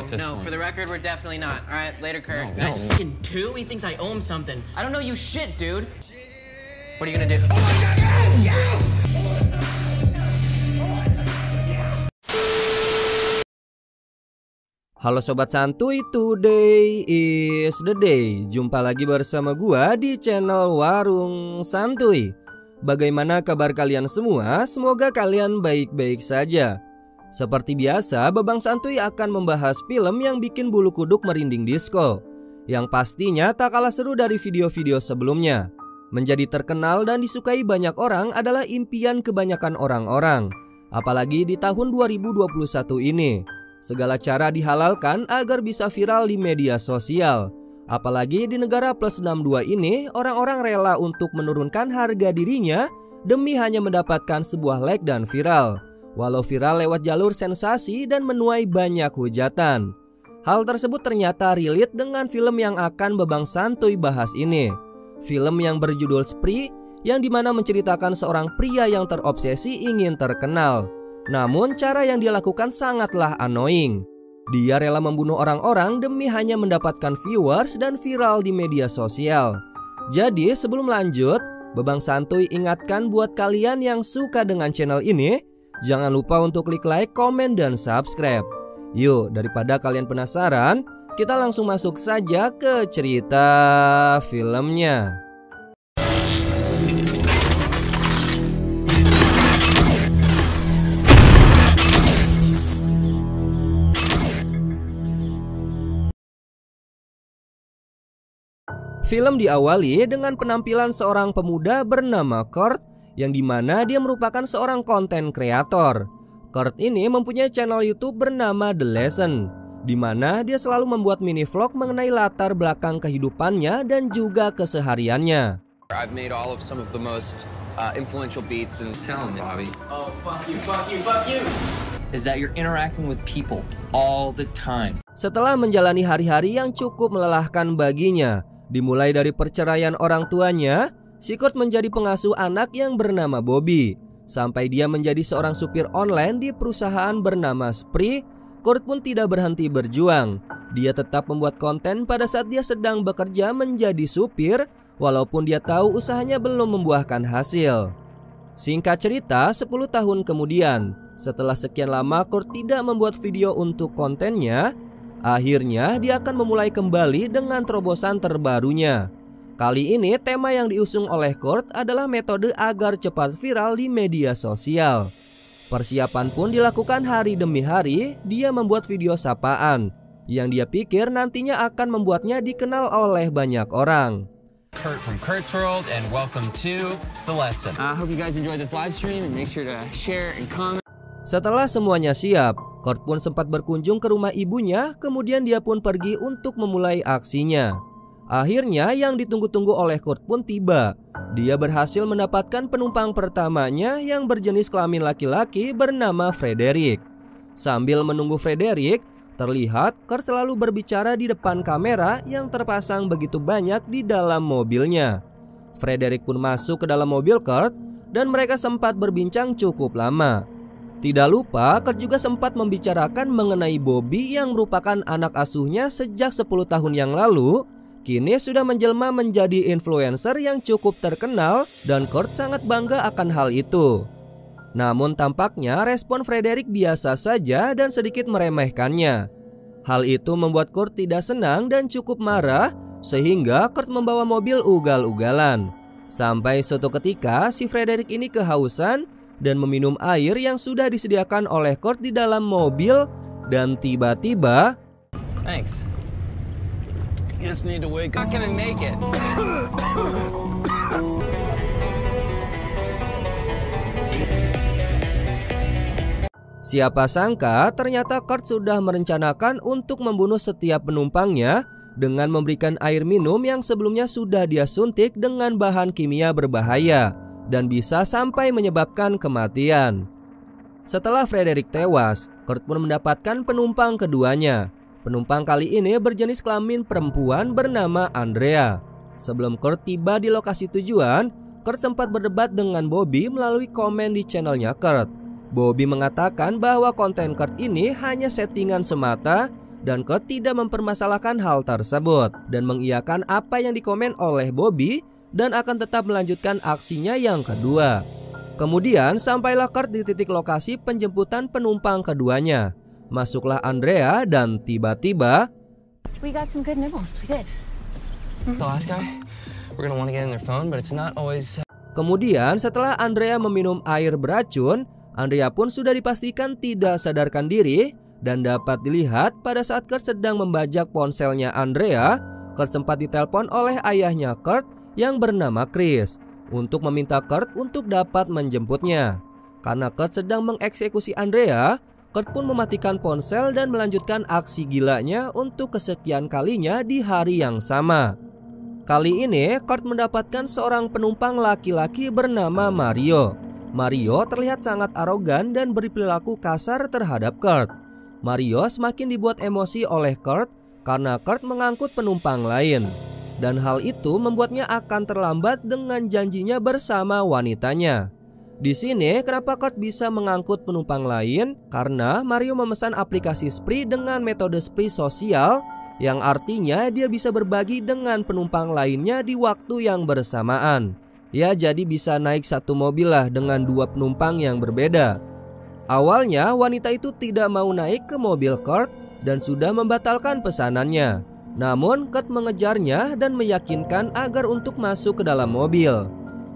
at this point. For the record, we're definitely not. All right, later, Kurt. No. Guys, fucking two? He thinks I owe him something. I don't know you shit, dude. What are you gonna do? Halo Sobat Santuy, today is the day. Jumpa lagi bersama gua di channel Warung Santuy. Bagaimana kabar kalian semua? Semoga kalian baik-baik saja. Seperti biasa, Babang Santuy akan membahas film yang bikin bulu kuduk merinding disco, yang pastinya tak kalah seru dari video-video sebelumnya. Menjadi terkenal dan disukai banyak orang adalah impian kebanyakan orang-orang, apalagi di tahun 2021 ini. Segala cara dihalalkan agar bisa viral di media sosial. Apalagi di negara plus 62 ini, orang-orang rela untuk menurunkan harga dirinya demi hanya mendapatkan sebuah like dan viral. Walau viral lewat jalur sensasi dan menuai banyak hujatan. Hal tersebut ternyata relate dengan film yang akan Babang Santuy bahas ini. Film yang berjudul Spree, yang dimana menceritakan seorang pria yang terobsesi ingin terkenal. Namun cara yang dia lakukan sangatlah annoying. Dia rela membunuh orang-orang demi hanya mendapatkan viewers dan viral di media sosial. Jadi sebelum lanjut, Babang Santuy ingatkan buat kalian yang suka dengan channel ini, jangan lupa untuk klik like, komen, dan subscribe. Yuk, daripada kalian penasaran, kita langsung masuk saja ke cerita filmnya. Film diawali dengan penampilan seorang pemuda bernama Kurt, yang dimana dia merupakan seorang konten kreator. Kurt ini mempunyai channel YouTube bernama The Lesson, dimana dia selalu membuat mini vlog mengenai latar belakang kehidupannya dan juga kesehariannya. I've made all of some of the most influential beats and Tell him, Bobby. Oh, fuck you, fuck you, fuck you. Is that you're interacting with people all the time. Setelah menjalani hari-hari yang cukup melelahkan baginya, dimulai dari perceraian orang tuanya, si Kurt menjadi pengasuh anak yang bernama Bobby. Sampai dia menjadi seorang supir online di perusahaan bernama Spree, Kurt pun tidak berhenti berjuang. Dia tetap membuat konten pada saat dia sedang bekerja menjadi supir, walaupun dia tahu usahanya belum membuahkan hasil. Singkat cerita, 10 tahun kemudian, setelah sekian lama Kurt tidak membuat video untuk kontennya, akhirnya dia akan memulai kembali dengan terobosan terbarunya. Kali ini tema yang diusung oleh Kurt adalah metode agar cepat viral di media sosial. Persiapan pun dilakukan hari demi hari. Dia membuat video sapaan yang dia pikir nantinya akan membuatnya dikenal oleh banyak orang. Kurt from Kurt's World, and welcome to The Lesson. I hope you guys enjoyed this live stream and make sure to share and comment. Setelah semuanya siap, Kurt pun sempat berkunjung ke rumah ibunya, kemudian dia pun pergi untuk memulai aksinya. Akhirnya yang ditunggu-tunggu oleh Kurt pun tiba. Dia berhasil mendapatkan penumpang pertamanya yang berjenis kelamin laki-laki bernama Frederick. Sambil menunggu Frederick, terlihat Kurt selalu berbicara di depan kamera yang terpasang begitu banyak di dalam mobilnya. Frederick pun masuk ke dalam mobil Kurt dan mereka sempat berbincang cukup lama. Tidak lupa, Kurt juga sempat membicarakan mengenai Bobby yang merupakan anak asuhnya sejak 10 tahun yang lalu. Kini sudah menjelma menjadi influencer yang cukup terkenal dan Kurt sangat bangga akan hal itu. Namun tampaknya respon Frederick biasa saja dan sedikit meremehkannya. Hal itu membuat Kurt tidak senang dan cukup marah, sehingga Kurt membawa mobil ugal-ugalan. Sampai suatu ketika si Frederick ini kehausan dan meminum air yang sudah disediakan oleh Kurt di dalam mobil, dan tiba-tiba, Thanks. you just need to wake Not gonna make it. siapa sangka ternyata Kurt sudah merencanakan untuk membunuh setiap penumpangnya dengan memberikan air minum yang sebelumnya sudah dia suntik dengan bahan kimia berbahaya dan bisa sampai menyebabkan kematian. Setelah Frederick tewas, Kurt pun mendapatkan penumpang keduanya. Penumpang kali ini berjenis kelamin perempuan bernama Andrea. Sebelum Kurt tiba di lokasi tujuan, Kurt sempat berdebat dengan Bobby melalui komen di channelnya Kurt. Bobby mengatakan bahwa konten Kurt ini hanya settingan semata dan Kurt tidak mempermasalahkan hal tersebut dan mengiyakan apa yang dikomen oleh Bobby dan akan tetap melanjutkan aksinya yang kedua. Kemudian sampailah Kurt di titik lokasi penjemputan penumpang keduanya. Masuklah Andrea dan tiba-tiba We got some good nibbles. We did. The last guy, we're gonna want to get in their phone, but it's not always. Kemudian setelah Andrea meminum air beracun, Andrea pun sudah dipastikan tidak sadarkan diri dan dapat dilihat pada saat Kurt sedang membajak ponselnya Andrea. Kurt sempat ditelepon oleh ayahnya Kurt yang bernama Chris untuk meminta Kurt untuk dapat menjemputnya. Karena Kurt sedang mengeksekusi Andrea, Kurt pun mematikan ponsel dan melanjutkan aksi gilanya untuk kesekian kalinya di hari yang sama. Kali ini Kurt mendapatkan seorang penumpang laki-laki bernama Mario. Mario terlihat sangat arogan dan berperilaku kasar terhadap Kurt. Mario semakin dibuat emosi oleh Kurt karena Kurt mengangkut penumpang lain. Dan hal itu membuatnya akan terlambat dengan janjinya bersama wanitanya. Di sini kenapa Kurt bisa mengangkut penumpang lain? Karena Mario memesan aplikasi Spree dengan metode Spree sosial, yang artinya dia bisa berbagi dengan penumpang lainnya di waktu yang bersamaan. Ya, jadi bisa naik satu mobil lah dengan dua penumpang yang berbeda. Awalnya wanita itu tidak mau naik ke mobil Kurt dan sudah membatalkan pesanannya. Namun Kurt mengejarnya dan meyakinkan agar untuk masuk ke dalam mobil.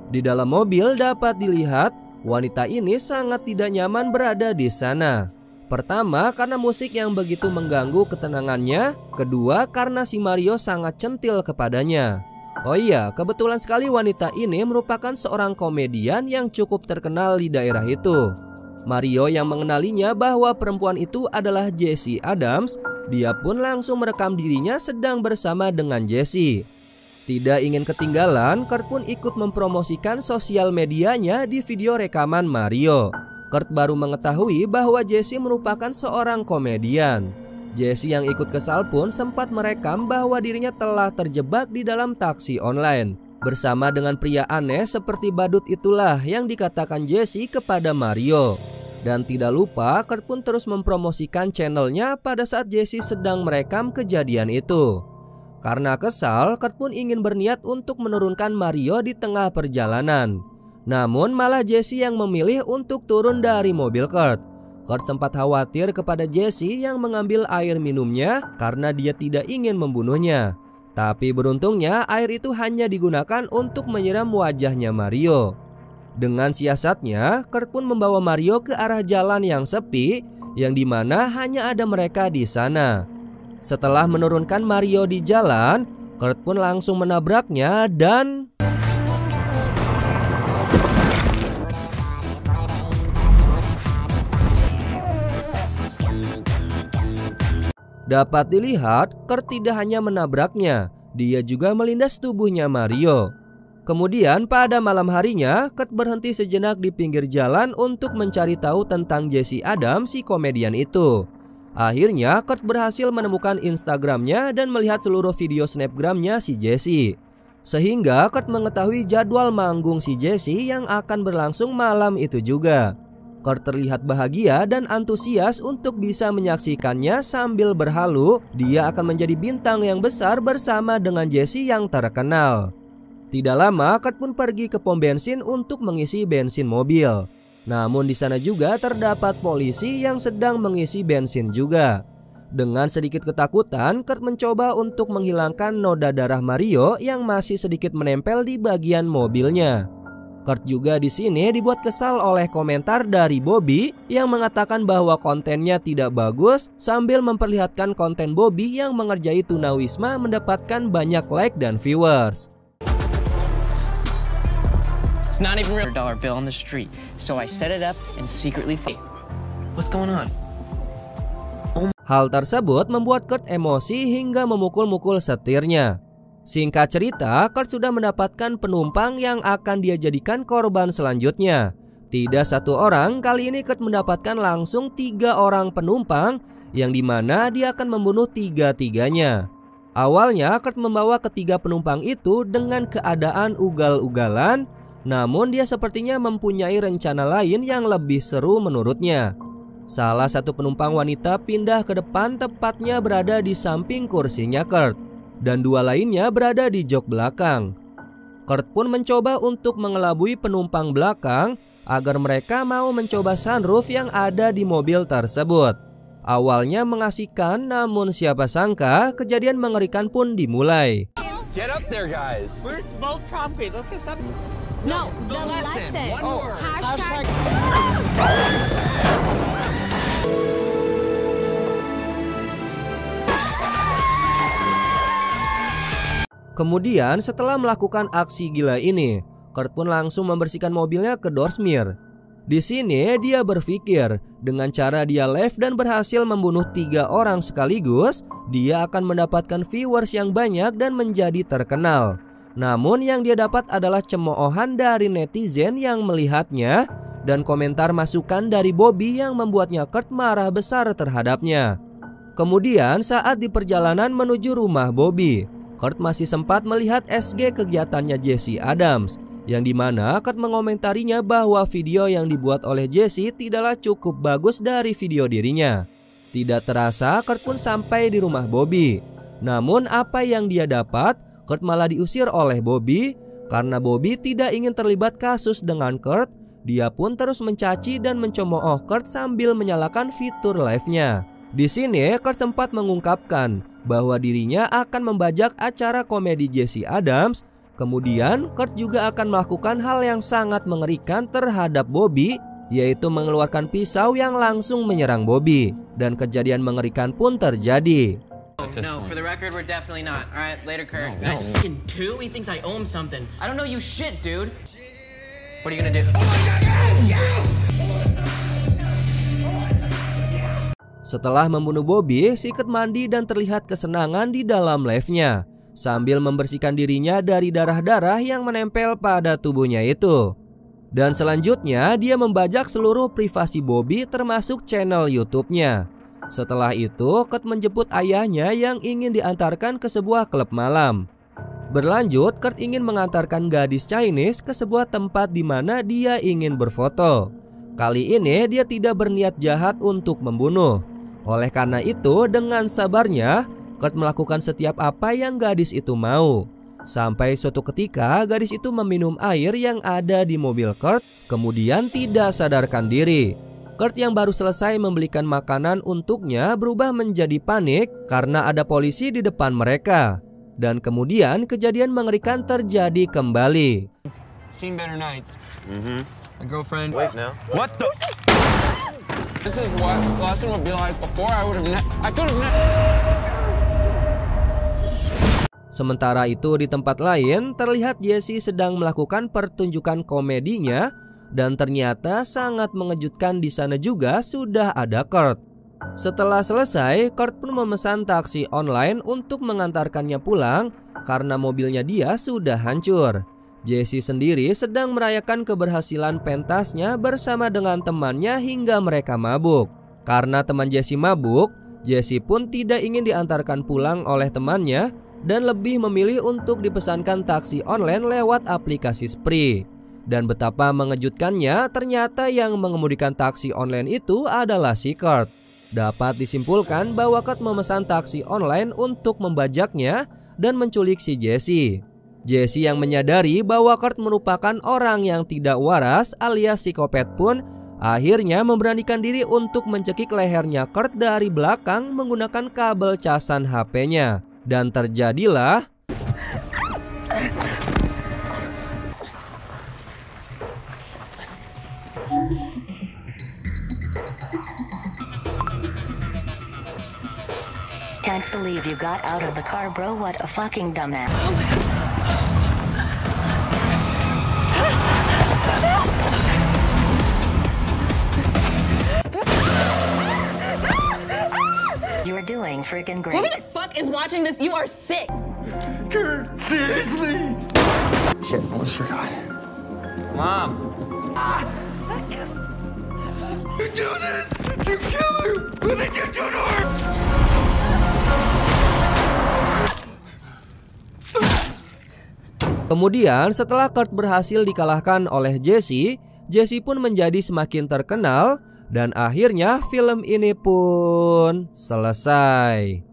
Di dalam mobil dapat dilihat wanita ini sangat tidak nyaman berada di sana. Pertama, karena musik yang begitu mengganggu ketenangannya. Kedua, karena si Mario sangat centil kepadanya. Oh iya, kebetulan sekali wanita ini merupakan seorang komedian yang cukup terkenal di daerah itu. Mario yang mengenalinya bahwa perempuan itu adalah Jessie Adams. Dia pun langsung merekam dirinya sedang bersama dengan Jessie. Tidak ingin ketinggalan, Kurt pun ikut mempromosikan sosial medianya di video rekaman Mario. Kurt baru mengetahui bahwa Jessie merupakan seorang komedian. Jessie yang ikut kesal pun sempat merekam bahwa dirinya telah terjebak di dalam taksi online bersama dengan pria aneh seperti badut itulah yang dikatakan Jessie kepada Mario. Dan tidak lupa Kurt pun terus mempromosikan channelnya pada saat Jessie sedang merekam kejadian itu. Karena kesal, Kurt pun ingin berniat untuk menurunkan Mario di tengah perjalanan. Namun malah Jessie yang memilih untuk turun dari mobil Kurt. Kurt sempat khawatir kepada Jessie yang mengambil air minumnya karena dia tidak ingin membunuhnya. Tapi beruntungnya air itu hanya digunakan untuk menyiram wajahnya Mario. Dengan siasatnya, Kurt pun membawa Mario ke arah jalan yang sepi, yang dimana hanya ada mereka di sana. Setelah menurunkan Mario di jalan, Kurt pun langsung menabraknya dan dapat dilihat Kurt tidak hanya menabraknya, dia juga melindas tubuhnya Mario. Kemudian pada malam harinya, Kurt berhenti sejenak di pinggir jalan untuk mencari tahu tentang Jessie Adams si komedian itu. Akhirnya Kurt berhasil menemukan Instagramnya dan melihat seluruh video snapgramnya si Jessie. Sehingga Kurt mengetahui jadwal manggung si Jessie yang akan berlangsung malam itu juga. Kurt terlihat bahagia dan antusias untuk bisa menyaksikannya sambil berhalu dia akan menjadi bintang yang besar bersama dengan Jessie yang terkenal. Tidak lama Kurt pun pergi ke pom bensin untuk mengisi bensin mobil. Namun di sana juga terdapat polisi yang sedang mengisi bensin juga. Dengan sedikit ketakutan, Kurt mencoba untuk menghilangkan noda darah Mario yang masih sedikit menempel di bagian mobilnya. Kurt juga di sini dibuat kesal oleh komentar dari Bobby yang mengatakan bahwa kontennya tidak bagus sambil memperlihatkan konten Bobby yang mengerjai tunawisma mendapatkan banyak like dan viewers. It's not even a $100 bill on the street, so I set it up and secretly. What's going on? Hal tersebut membuat Kurt emosi hingga memukul-mukul setirnya. Singkat cerita, Kurt sudah mendapatkan penumpang yang akan dia jadikan korban selanjutnya. Tidak satu orang, kali ini Kurt mendapatkan langsung 3 orang penumpang yang dimana dia akan membunuh 3-tiganya. Awalnya Kurt membawa ketiga penumpang itu dengan keadaan ugal-ugalan. Namun dia sepertinya mempunyai rencana lain yang lebih seru menurutnya. Salah satu penumpang wanita pindah ke depan, tepatnya berada di samping kursinya Kurt, dan dua lainnya berada di jok belakang. Kurt pun mencoba untuk mengelabui penumpang belakang agar mereka mau mencoba sunroof yang ada di mobil tersebut. Awalnya mengasihkan, namun siapa sangka kejadian mengerikan pun dimulai. Get up there, guys. We're both prom queens. Okay, stop. No, the lesson. One more. Hashtag. Kemudian setelah melakukan aksi gila ini, Kurt pun langsung membersihkan mobilnya ke door smear. Di sini dia berpikir dengan cara dia live dan berhasil membunuh 3 orang sekaligus, dia akan mendapatkan viewers yang banyak dan menjadi terkenal. Namun yang dia dapat adalah cemoohan dari netizen yang melihatnya dan komentar masukan dari Bobby yang membuatnya Kurt marah besar terhadapnya. Kemudian saat di perjalanan menuju rumah Bobby, Kurt masih sempat melihat SG kegiatannya Jesse Adams, yang dimana Kurt mengomentarinya bahwa video yang dibuat oleh Jesse tidaklah cukup bagus dari video dirinya. Tidak terasa Kurt pun sampai di rumah Bobby. Namun apa yang dia dapat, Kurt malah diusir oleh Bobby. Karena Bobby tidak ingin terlibat kasus dengan Kurt, dia pun terus mencaci dan mencemooh Kurt sambil menyalakan fitur live-nya. Di sini Kurt sempat mengungkapkan bahwa dirinya akan membajak acara komedi Jesse Adams. Kemudian Kurt juga akan melakukan hal yang sangat mengerikan terhadap Bobby, yaitu mengeluarkan pisau yang langsung menyerang Bobby. Dan kejadian mengerikan pun terjadi. No, for the record, we're definitely not. All right, later, Kurt. No. Guys, fucking two? He thinks I owe him something. I don't know you shit, dude. What are you gonna do? Setelah membunuh Bobby, si Kurt mandi dan terlihat kesenangan di dalam live-nya sambil membersihkan dirinya dari darah-darah yang menempel pada tubuhnya itu. Dan selanjutnya dia membajak seluruh privasi Bobby termasuk channel YouTube-nya. Setelah itu Kurt menjemput ayahnya yang ingin diantarkan ke sebuah klub malam. Berlanjut, Kurt ingin mengantarkan gadis Chinese ke sebuah tempat di mana dia ingin berfoto. Kali ini dia tidak berniat jahat untuk membunuh. Oleh karena itu, dengan sabarnya Kurt melakukan setiap apa yang gadis itu mau. Sampai suatu ketika gadis itu meminum air yang ada di mobil Kurt, kemudian tidak sadarkan diri. Kurt yang baru selesai membelikan makanan untuknya berubah menjadi panik karena ada polisi di depan mereka. Dan kemudian kejadian mengerikan terjadi kembali. Seen better nights. My girlfriend. Wait now. What the? This is what lesson would be like before. I could have. Sementara itu di tempat lain terlihat Jesse sedang melakukan pertunjukan komedinya dan ternyata sangat mengejutkan, di sana juga sudah ada Kurt. Setelah selesai, Kurt pun memesan taksi online untuk mengantarkannya pulang karena mobilnya dia sudah hancur. Jesse sendiri sedang merayakan keberhasilan pentasnya bersama dengan temannya hingga mereka mabuk. Karena teman Jesse mabuk, Jesse pun tidak ingin diantarkan pulang oleh temannya dan lebih memilih untuk dipesankan taksi online lewat aplikasi Spree. Dan betapa mengejutkannya, ternyata yang mengemudikan taksi online itu adalah si Kurt. Dapat disimpulkan bahwa Kurt memesan taksi online untuk membajaknya dan menculik si Jesse. Jesse yang menyadari bahwa Kurt merupakan orang yang tidak waras alias psikopat pun akhirnya memberanikan diri untuk mencekik lehernya Kurt dari belakang menggunakan kabel casan HP-nya. Dan terjadilah Can't believe you got out of the car, bro. What a fucking dumbass. You're doing freaking great. Who the fuck is watching this? You are sick. Kurt, seriously? Shit, almost forgot. Mom. You do this! You kill her! What did you do to her? kemudian setelah Kurt berhasil dikalahkan oleh Jesse, Jesse pun menjadi semakin terkenal Dan akhirnya film ini pun selesai.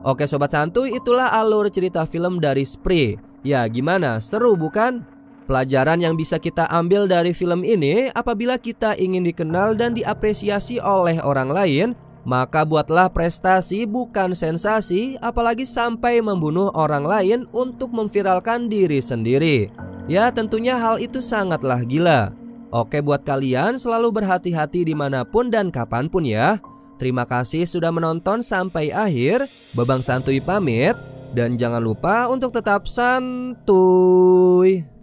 Oke sobat santuy, itulah alur cerita film dari Spree. Ya gimana, seru bukan? Pelajaran yang bisa kita ambil dari film ini, apabila kita ingin dikenal dan diapresiasi oleh orang lain, maka buatlah prestasi bukan sensasi, apalagi sampai membunuh orang lain untuk memviralkan diri sendiri. Ya tentunya hal itu sangatlah gila. Oke buat kalian selalu berhati-hati dimanapun dan kapanpun ya. Terima kasih sudah menonton sampai akhir. Babang Santuy pamit. Dan jangan lupa untuk tetap santuy.